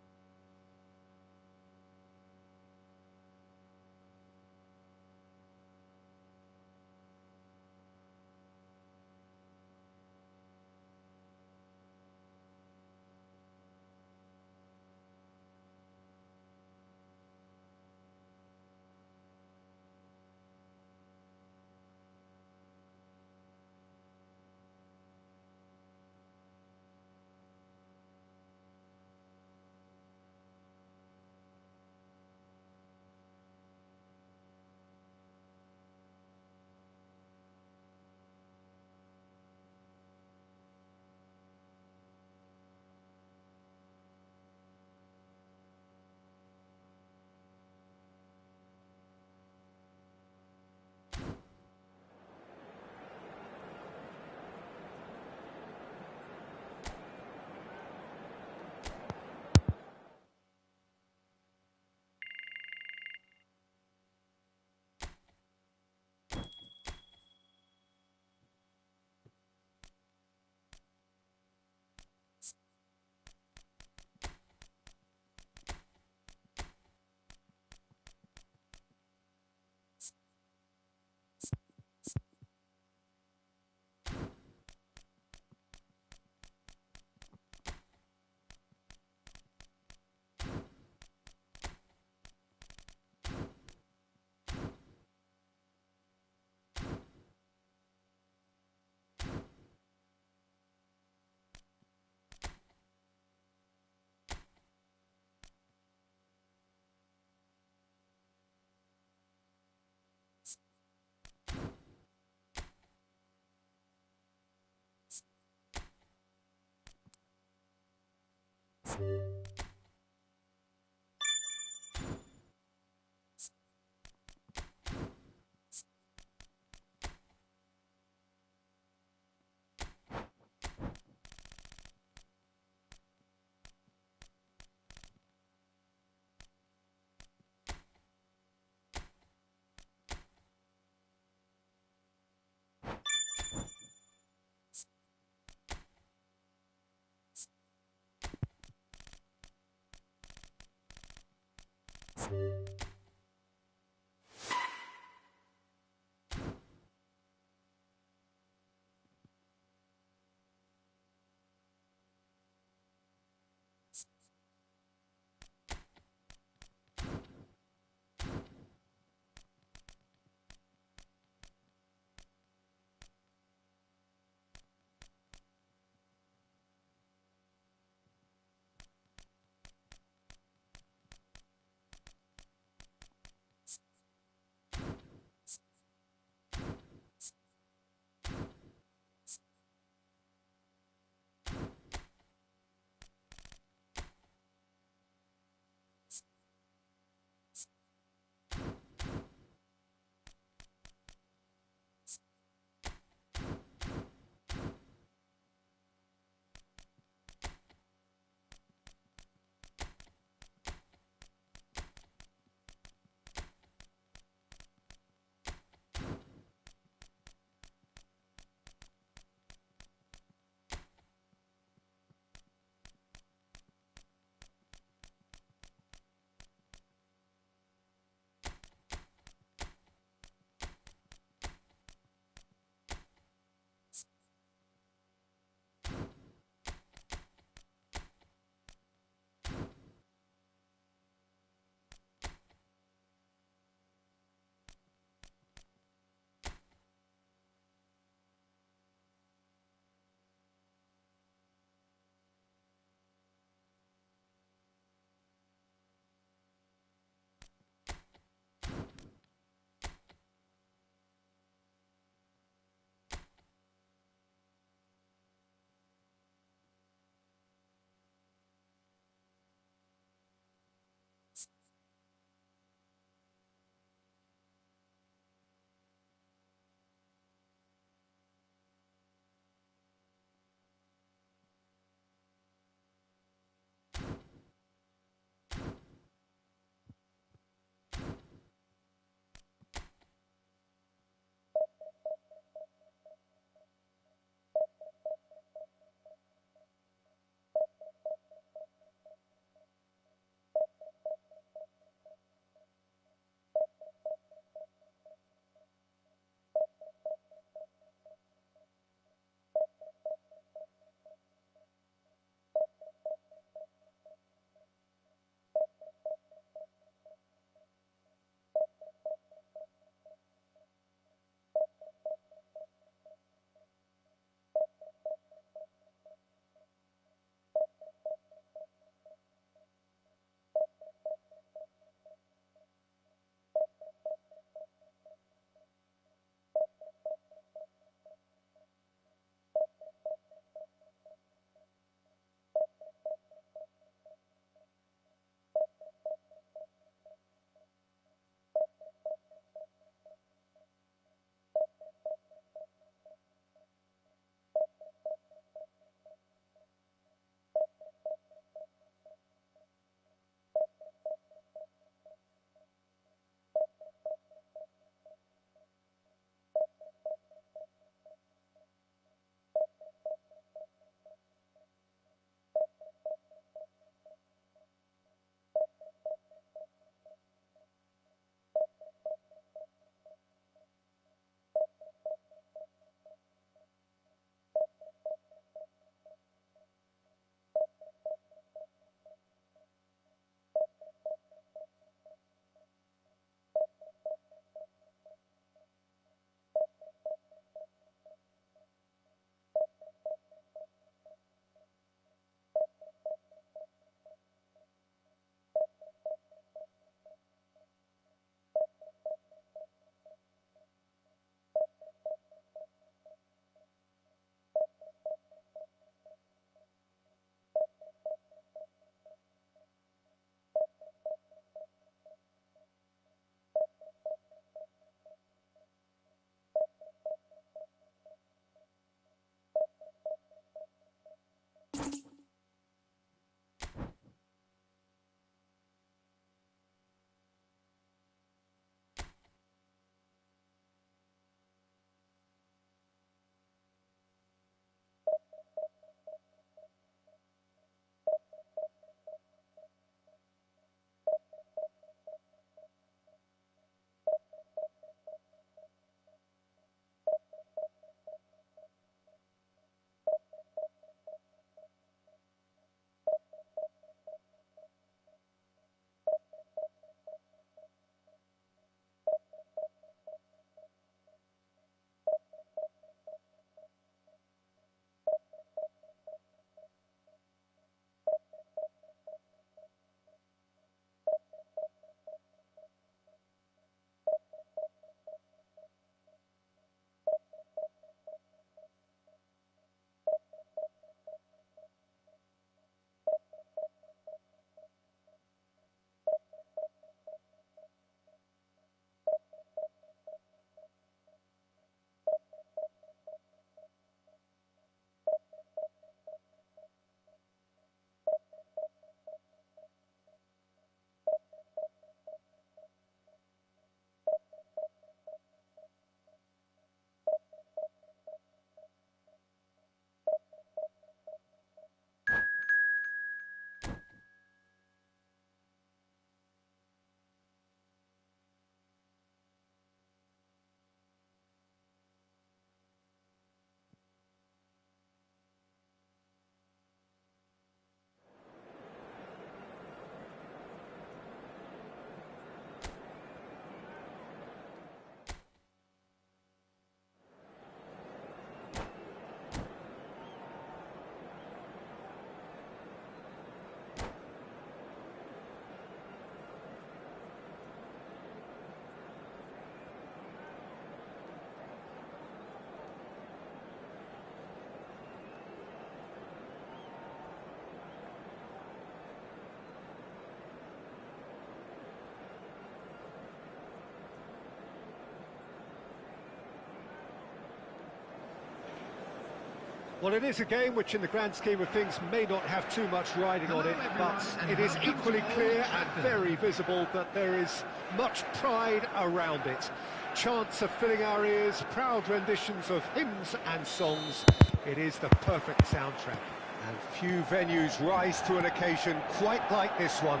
B: Well, it is a game which, in the grand scheme of things, may not have too much riding on it, but it is equally clear and very visible that there is much pride around it. Chants are filling our ears, proud renditions of hymns and songs. It is the perfect soundtrack. And few venues rise to an occasion quite like this one.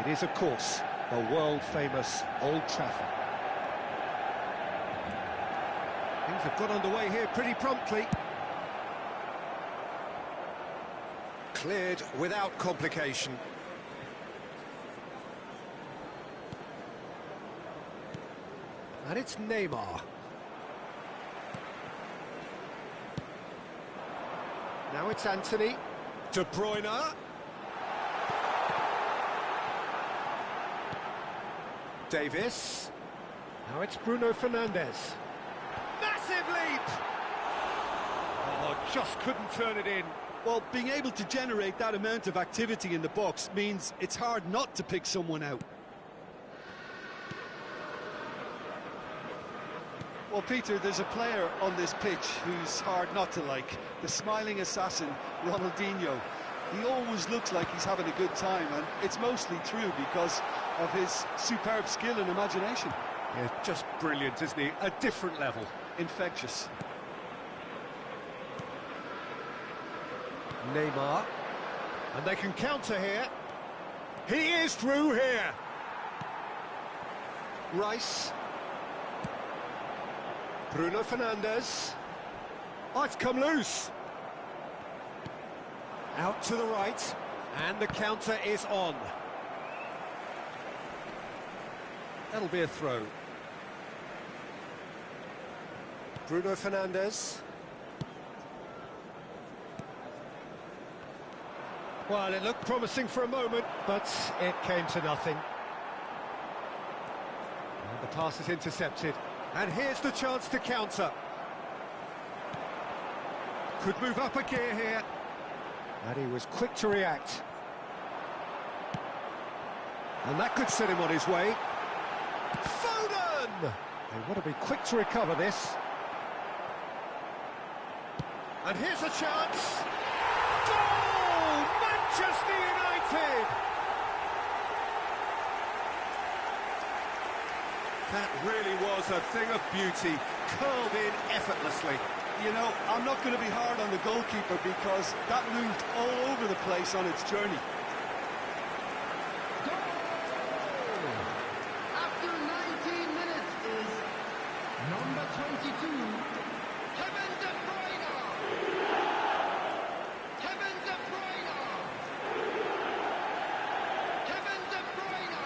B: It is, of course, the world-famous Old Trafford. Things have got underway here pretty promptly. Cleared without complication. And it's Neymar. Now it's Anthony. De Bruyne. Davis. Now it's Bruno Fernandes. Massive leap! Oh, just couldn't turn it in.
D: Well, being able to generate that amount of activity in the box means it's hard not to pick someone out. Well, Peter, there's a player on this pitch who's hard not to like. The smiling assassin, Ronaldinho. He always looks like he's having a good time, and it's mostly true because of his superb skill and imagination.
B: Yeah, just brilliant, isn't he? A different level.
D: Infectious.
B: Neymar. And they can counter here. He is through here. Rice. Bruno Fernandes. Oh, it's come loose. Out to the right. And the counter is on. That'll be a throw. Bruno Fernandes. Well, it looked promising for a moment, but it came to nothing. And the pass is intercepted. And here's the chance to counter. Could move up a gear here. And he was quick to react. And that could set him on his way. Foden! They want to be quick to recover this. And here's a chance. Goal! Manchester United! That really was a thing of beauty, curled in effortlessly.
D: You know, I'm not going to be hard on the goalkeeper because that moved all over the place on its journey.
E: After 19 minutes is number 22, Kevin De Bruyne. Kevin De Bruyne. Kevin De Bruyne.